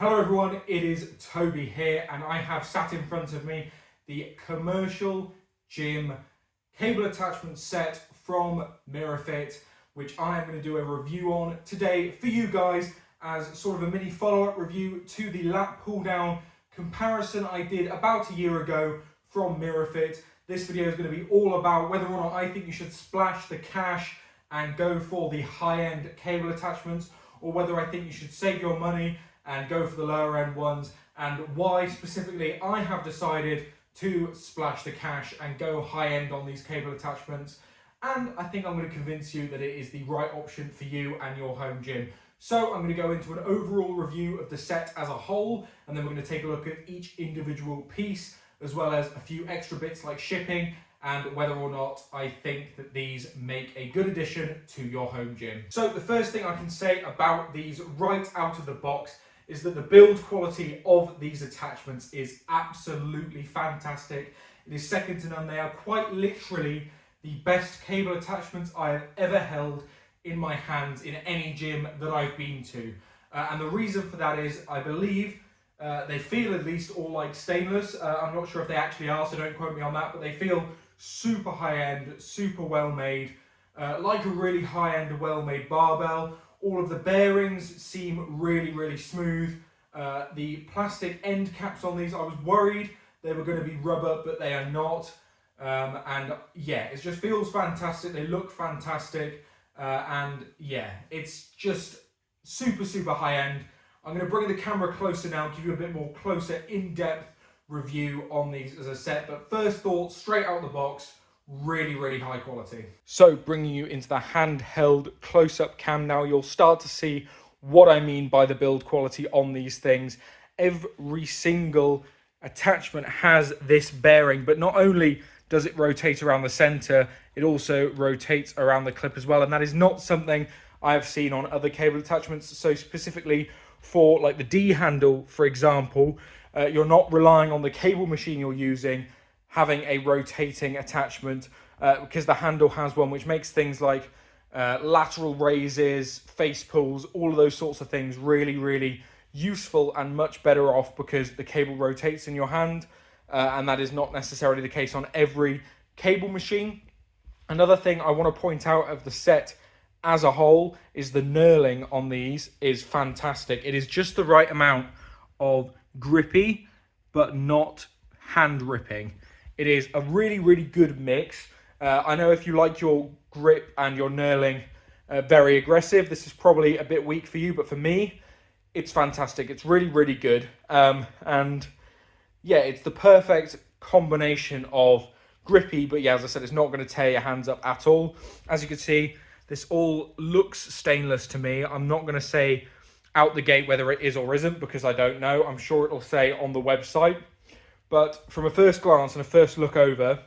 Hello everyone, it is Toby here and I have sat in front of me the commercial gym cable attachment set from Mirafit, which I am going to do a review on today for you guys as sort of a mini follow-up review to the lat pull down comparison I did about a year ago from Mirafit. This video is going to be all about whether or not I think you should splash the cash and go for the high-end cable attachments, or whether I think you should save your money and go for the lower end ones, and why specifically I have decided to splash the cash and go high end on these cable attachments. And I think I'm going to convince you that it is the right option for you and your home gym. So I'm going to go into an overall review of the set as a whole, and then we're going to take a look at each individual piece, as well as a few extra bits like shipping and whether or not I think that these make a good addition to your home gym. So the first thing I can say about these right out of the box is that the build quality of these attachments is absolutely fantastic. It is second to none. They are quite literally the best cable attachments I have ever held in my hands in any gym that I've been to. And the reason for that is, I believe, they feel at least all like stainless. I'm not sure if they actually are, so don't quote me on that, but they feel super high-end, super well-made, like a really high-end, well-made barbell. All of the bearings seem really smooth. The plastic end caps on these, I was worried they were going to be rubber, but they are not. And yeah, it just feels fantastic. They look fantastic. And yeah, it's just super high-end. I'm going to bring the camera closer now, give you a bit more closer, in-depth review on these as a set. But first thoughts, straight out the box, really high quality. So bringing you into the handheld close-up cam now, you'll start to see what I mean by the build quality on these things. Every single attachment has this bearing, but not only does it rotate around the center, it also rotates around the clip as well, and that is not something I have seen on other cable attachments. So specifically for like the D handle, for example, you're not relying on the cable machine you're using having a rotating attachment, because the handle has one, which makes things like lateral raises, face pulls, all of those sorts of things really useful and much better off because the cable rotates in your hand, and that is not necessarily the case on every cable machine. Another thing I want to point out of the set as a whole is the knurling on these is fantastic. It is just the right amount of grippy, but not hand ripping. It is a really good mix. I know if you like your grip and your knurling very aggressive, this is probably a bit weak for you, but for me, it's fantastic. It's really good. And yeah, it's the perfect combination of grippy, but yeah, as I said, it's not going to tear your hands up at all. As you can see, this all looks stainless to me. I'm not going to say out the gate whether it is or isn't, because I don't know. I'm sure it'll say on the website. But from a first glance and a first look over,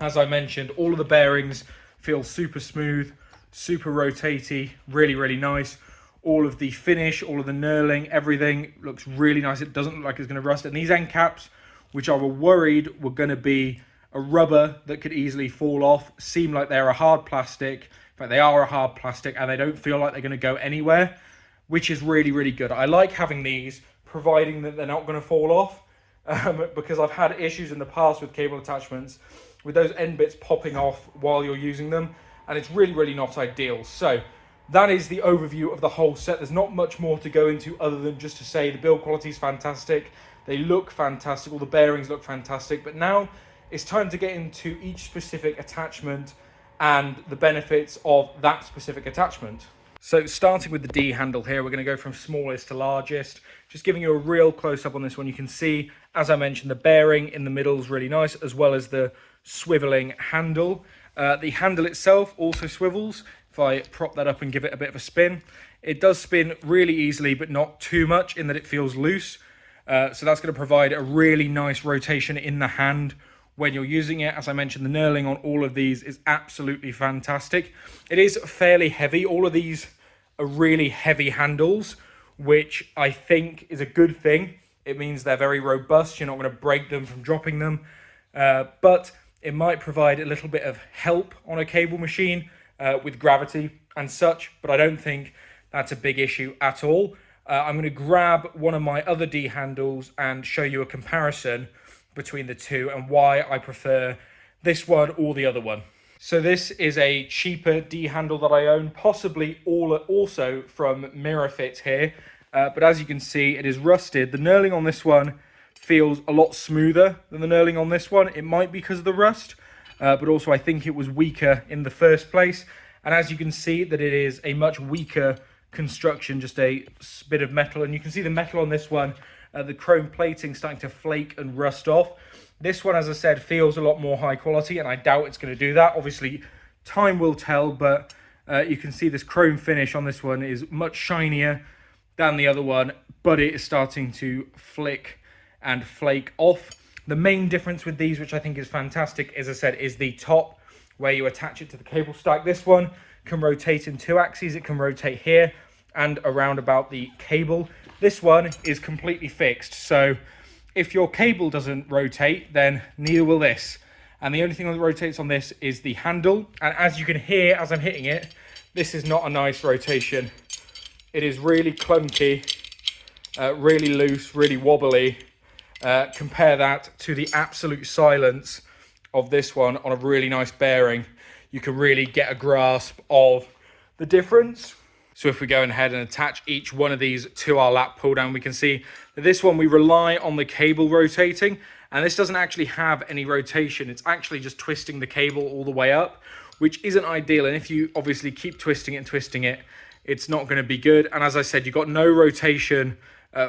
as I mentioned, all of the bearings feel super smooth, super rotatey, really nice. All of the finish, all of the knurling, everything looks really nice. It doesn't look like it's going to rust. And these end caps, which I was worried were going to be a rubber that could easily fall off, seem like they're a hard plastic. In fact, they are a hard plastic, and they don't feel like they're going to go anywhere, which is really good. I like having these, providing that they're not going to fall off. Because I've had issues in the past with cable attachments with those end bits popping off while you're using them, and it's really not ideal. So that is the overview of the whole set. There's not much more to go into other than just to say the build quality is fantastic, they look fantastic, all the bearings look fantastic, but now it's time to get into each specific attachment and the benefits of that specific attachment. So starting with the D handle here, we're going to go from smallest to largest. Just giving you a real close-up on this one. You can see, as I mentioned, the bearing in the middle is really nice, as well as the swiveling handle. The handle itself also swivels. If I prop that up and give it a bit of a spin, it does spin really easily, but not too much in that it feels loose. So that's going to provide a really nice rotation in the hand when you're using it. As I mentioned, the knurling on all of these is absolutely fantastic. It is fairly heavy. All of these are really heavy handles, which I think is a good thing. It means they're very robust. You're not going to break them from dropping them. But it might provide a little bit of help on a cable machine with gravity and such, but I don't think that's a big issue at all. I'm going to grab one of my other D handles and show you a comparison between the two and why I prefer this one or the other one. So this is a cheaper D handle that I own, possibly also from Mirafit here. But as you can see, it is rusted. The knurling on this one feels a lot smoother than the knurling on this one. It might be because of the rust, but also I think it was weaker in the first place. And as you can see, that it is a much weaker construction, just a bit of metal. And you can see the metal on this one, the chrome plating starting to flake and rust off. This one, as I said, feels a lot more high quality, and I doubt it's going to do that. Obviously, time will tell, but you can see this chrome finish on this one is much shinier than the other one, but it is starting to flick and flake off. The main difference with these, which I think is fantastic, as I said, is the top where you attach it to the cable stack. This one can rotate in 2 axes. It can rotate here and around about the cable. This one is completely fixed, so if your cable doesn't rotate, then neither will this. And the only thing that rotates on this is the handle. And as you can hear as I'm hitting it, this is not a nice rotation. It is really clunky, really loose, really wobbly. Compare that to the absolute silence of this one on a really nice bearing. You can really get a grasp of the difference. So if we go ahead and attach each one of these to our lap pull down, we can see that this one we rely on the cable rotating, and this doesn't actually have any rotation. It's actually just twisting the cable all the way up, which isn't ideal. And if you obviously keep twisting it and twisting it, it's not going to be good. And as I said, you've got no rotation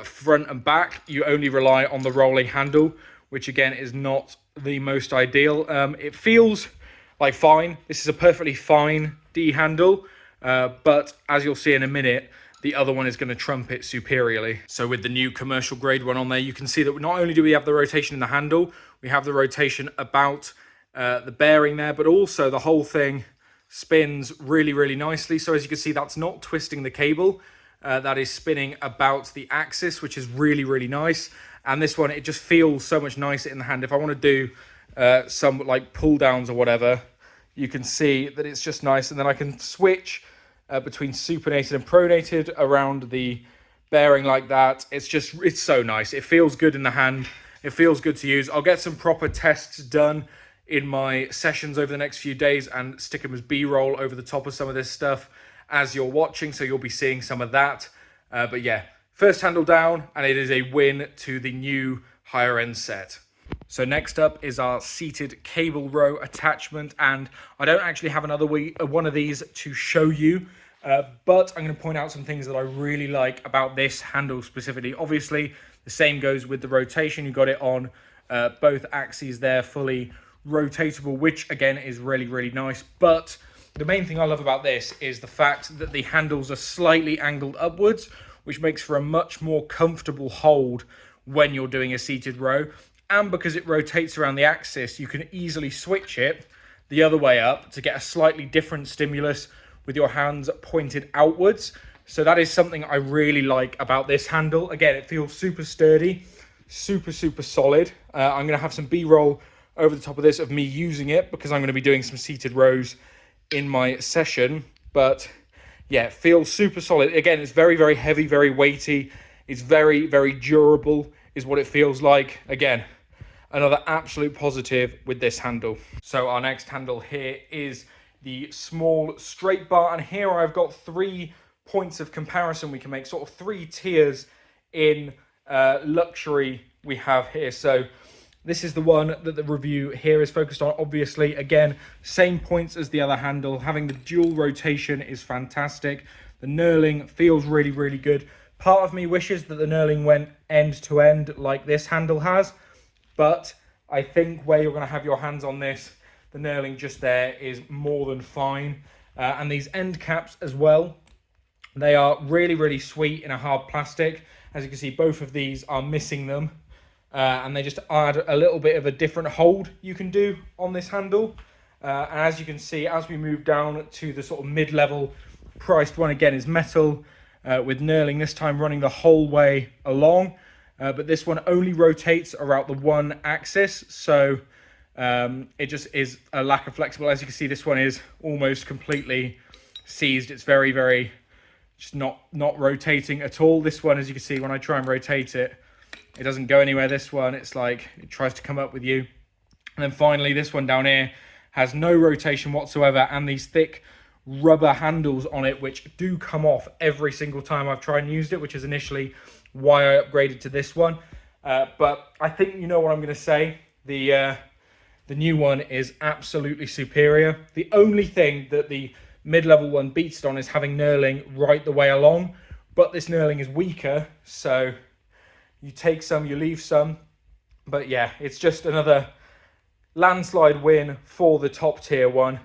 front and back. You only rely on the rolling handle, which again is not the most ideal. It feels like fine. This is a perfectly fine D handle. But as you'll see in a minute, the other one is going to trump it superiorly. So with the new commercial grade one on there, you can see that not only do we have the rotation in the handle, we have the rotation about the bearing there, but also the whole thing spins really, really nicely. So as you can see, that's not twisting the cable. That is spinning about the axis, which is really, really nice. And this one, it just feels so much nicer in the hand. If I want to do some like pull downs or whatever, you can see that it's just nice. And then I can switch between supinated and pronated around the bearing like that. It's so nice. It feels good in the hand. It feels good to use. I'll get some proper tests done in my sessions over the next few days and stick them as B-roll over the top of some of this stuff as you're watching. So you'll be seeing some of that. But yeah, first handle down, and it is a win to the new higher end set. So next up is our seated cable row attachment, and I don't actually have another one of these to show you, but I'm going to point out some things that I really like about this handle specifically. Obviously, the same goes with the rotation. You got it on both axes there, fully rotatable, which again is really, really nice. But the main thing I love about this is the fact that the handles are slightly angled upwards, which makes for a much more comfortable hold when you're doing a seated row. And because it rotates around the axis, you can easily switch it the other way up to get a slightly different stimulus with your hands pointed outwards. So that is something I really like about this handle. Again, it feels super sturdy, super, super solid. I'm going to have some B-roll over the top of this of me using it because I'm going to be doing some seated rows in my session. But yeah, it feels super solid. Again, it's very, very heavy, very weighty. It's very, very durable is what it feels like. Again, another absolute positive with this handle. So our next handle here is the small straight bar. And here I've got 3 points of comparison we can make, sort of 3 tiers in luxury we have here. So this is the one that the review here is focused on. Obviously, again, same points as the other handle. Having the dual rotation is fantastic. The knurling feels really, really good. Part of me wishes that the knurling went end to end like this handle has, but I think where you're going to have your hands on this, the knurling just there is more than fine. And these end caps as well, they are really, really sweet in a hard plastic. As you can see, both of these are missing them. And they just add a little bit of a different hold you can do on this handle. And as you can see, as we move down to the sort of mid-level priced one, again, is metal with knurling, this time running the whole way along. But this one only rotates around the one axis, so it just is a lack of flexibility. As you can see, this one is almost completely seized. It's very, very just not rotating at all. This one, as you can see, when I try and rotate it, it doesn't go anywhere. This one, it's like it tries to come up with you. And then finally, this one down here has no rotation whatsoever, and these thick rubber handles on it, which do come off every single time I've tried and used it, which is initially why I upgraded to this one. But I think you know what I'm going to say. The new one is absolutely superior. The only thing that the mid-level one beats it on is having knurling right the way along, but this knurling is weaker, so you take some, you leave some. But yeah, it's just another landslide win for the top tier one.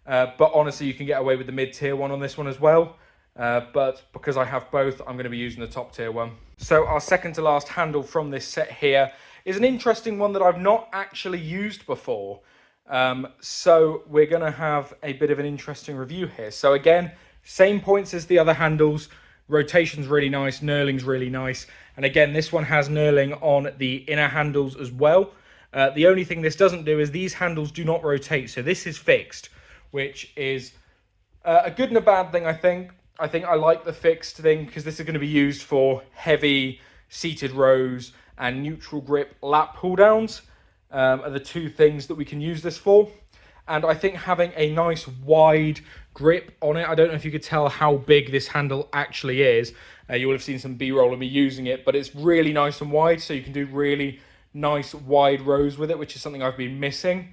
But honestly, you can get away with the mid-tier one on this one as well. But because I have both, I'm going to be using the top tier one. So our second to last handle from this set here is an interesting one that I've not actually used before. So we're going to have a bit of an interesting review here. So again, same points as the other handles. Rotation's really nice, knurling's really nice. And again, this one has knurling on the inner handles as well. The only thing this doesn't do is these handles do not rotate. So this is fixed, which is a good and a bad thing, I think. I think I like the fixed thing because this is going to be used for heavy seated rows and neutral grip lat pull downs are the two things that we can use this for. And I think having a nice wide grip on it, I don't know if you could tell how big this handle actually is. You will have seen some B-roll of me using it, but it's really nice and wide, so you can do really nice wide rows with it, which is something I've been missing.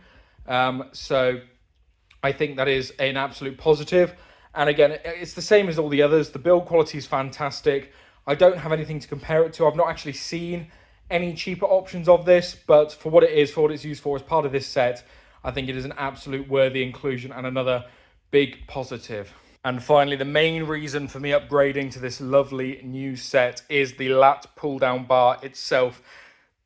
So I think that is an absolute positive. And again, it's the same as all the others. The build quality is fantastic. I don't have anything to compare it to. I've not actually seen any cheaper options of this, but for what it is, for what it's used for as part of this set, I think it is an absolute worthy inclusion and another big positive. And finally, the main reason for me upgrading to this lovely new set is the lat pull down bar itself.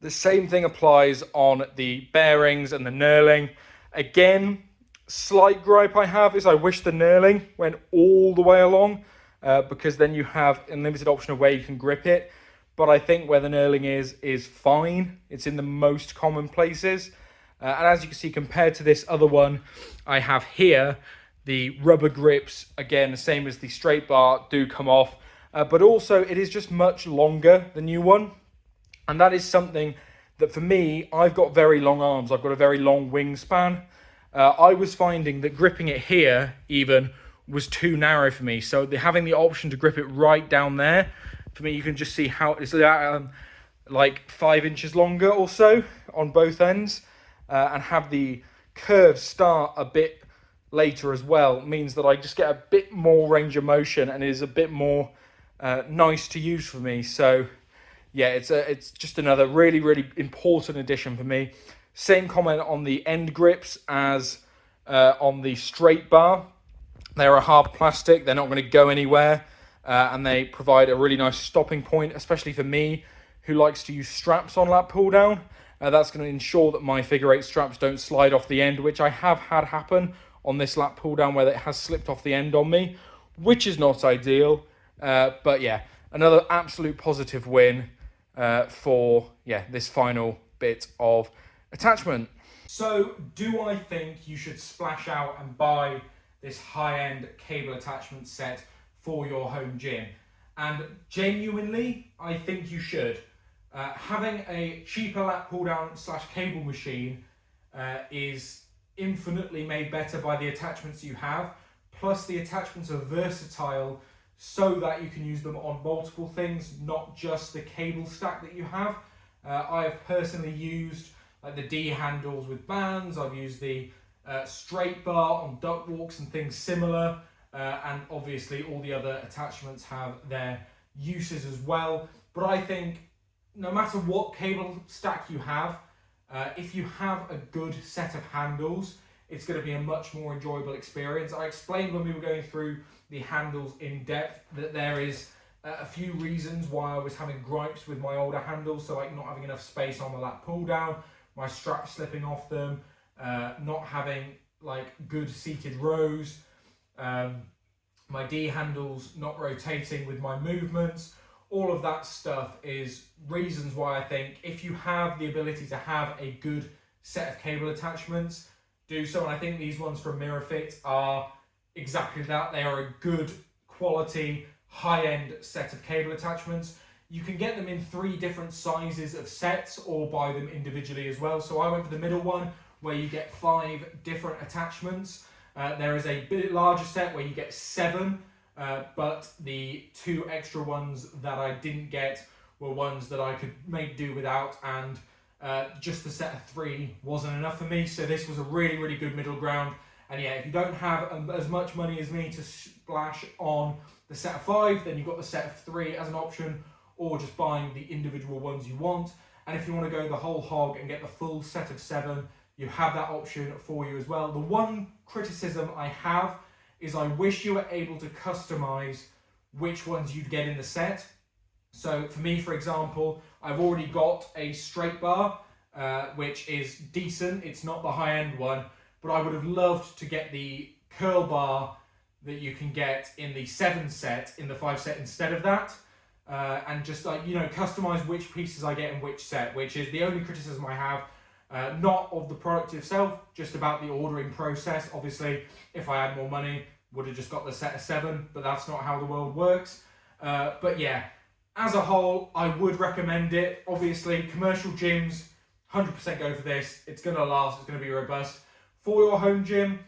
The same thing applies on the bearings and the knurling. Again, slight gripe I have is I wish the knurling went all the way along because then you have a limited option of where you can grip it. But I think where the knurling is fine. It's in the most common places. And as you can see, compared to this other one I have here, the rubber grips, again, the same as the straight bar, do come off. But also, it is just much longer, the new one. And that is something that, for me, I've got very long arms. I've got a very long wingspan. I was finding that gripping it here, even, was too narrow for me. So having the option to grip it right down there, for me, you can just see how it's like 5 inches longer or so on both ends. And have the curves start a bit later as well, means that I just get a bit more range of motion and it is a bit more nice to use for me. So yeah, it's just another really, really important addition for me. Same comment on the end grips as on the straight bar. They're a hard plastic, they're not going to go anywhere, and they provide a really nice stopping point, especially for me who likes to use straps on lat pull down. That's going to ensure that my figure 8 straps don't slide off the end, which I have had happen on this lat pull down where it has slipped off the end on me, which is not ideal. But yeah, another absolute positive win for this final bit of attachment. So do I think you should splash out and buy this high-end cable attachment set for your home gym? And genuinely, I think you should. Having a cheaper lat pull down / cable machine is infinitely made better by the attachments you have. Plus the attachments are versatile so that you can use them on multiple things, not just the cable stack that you have. I have personally used like the D handles with bands. I've used the straight bar on duck walks and things similar. And obviously all the other attachments have their uses as well. But I think no matter what cable stack you have, if you have a good set of handles, it's going to be a much more enjoyable experience. I explained when we were going through the handles in depth that there is a few reasons why I was having gripes with my older handles. So like not having enough space on the lat pull down, my straps slipping off them, not having like good seated rows, my D handles not rotating with my movements. All of that stuff is reasons why I think if you have the ability to have a good set of cable attachments, do so. And I think these ones from Mirafit are exactly that. They are a good quality, high-end set of cable attachments. You can get them in 3 different sizes of sets or buy them individually as well. So I went for the middle one where you get 5 different attachments. There is a bit larger set where you get 7, but the 2 extra ones that I didn't get were ones that I could make do without, and just the set of 3 wasn't enough for me. So this was a really, really good middle ground. And yeah, if you don't have as much money as me to splash on the set of 5, then you've got the set of 3 as an option, or just buying the individual ones you want. And if you want to go the whole hog and get the full set of 7, you have that option for you as well. The one criticism I have is I wish you were able to customize which ones you'd get in the set. So for me, for example, I've already got a straight bar, which is decent. It's not the high-end one, but I would have loved to get the curl bar that you can get in the 7 set, in the 5 set instead of that. And just like, you know, customize which pieces I get in which set, which is the only criticism I have, not of the product itself, just about the ordering process. Obviously, if I had more money, would have just got the set of 7, but that's not how the world works. But yeah, as a whole, I would recommend it. Obviously, commercial gyms, 100% go for this. It's going to last, it's going to be robust. For your home gym,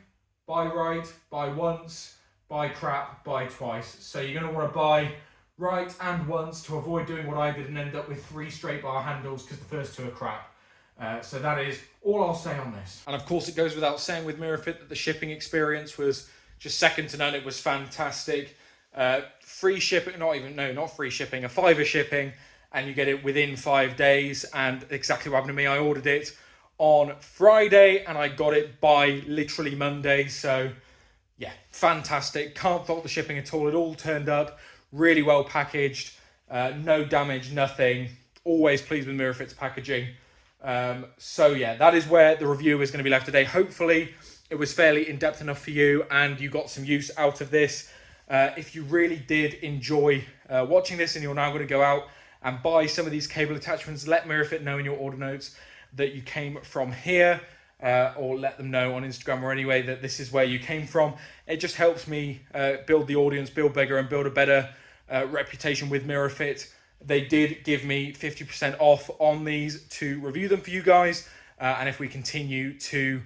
buy right, buy once, buy crap, buy twice. So you're going to want to buy right and once to avoid doing what I did and end up with 3 straight bar handles because the first 2 are crap. So that is all I'll say on this. And of course, it goes without saying with Mirafit that the shipping experience was just second to none. It was fantastic. Free shipping, not free shipping, a £5 shipping, and you get it within 5 days. And exactly what happened to me, I ordered it on Friday and I got it by literally Monday. So yeah, fantastic. Can't fault the shipping at all. It all turned up really well packaged, no damage, nothing. Always pleased with Mirafit's packaging. So yeah, that is where the review is going to be left today. Hopefully it was fairly in-depth enough for you and you got some use out of this. If you really did enjoy watching this and you're now going to go out and buy some of these cable attachments, let Mirafit know in your order notes that you came from here, or let them know on Instagram or anyway that this is where you came from. It just helps me build the audience, build bigger and build a better reputation with Mirafit. They did give me 50% off on these to review them for you guys. And if we continue to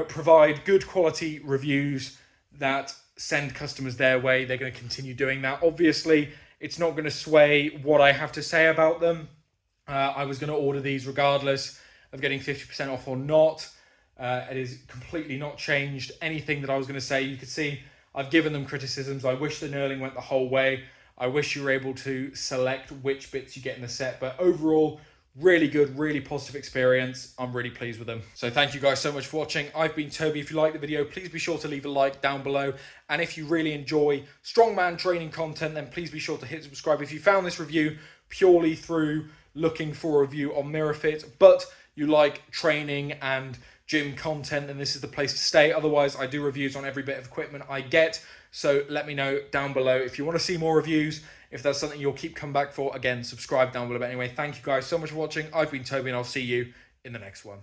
provide good quality reviews that send customers their way, they're going to continue doing that. Obviously, it's not going to sway what I have to say about them. I was going to order these regardless of getting 50% off or not. It is completely not changed anything that I was going to say. You can see I've given them criticisms. I wish the knurling went the whole way. I wish you were able to select which bits you get in the set. But overall, really good, really positive experience. I'm really pleased with them. So thank you guys so much for watching. I've been Toby. If you like the video, please be sure to leave a like down below. And if you really enjoy strongman training content, then please be sure to hit subscribe. If you found this review purely through looking for a review on Mirafit, but you like training and gym content, then this is the place to stay. Otherwise, I do reviews on every bit of equipment I get. So let me know down below if you want to see more reviews. If that's something you'll keep coming back for, again, subscribe down below. But anyway, thank you guys so much for watching. I've been Toby and I'll see you in the next one.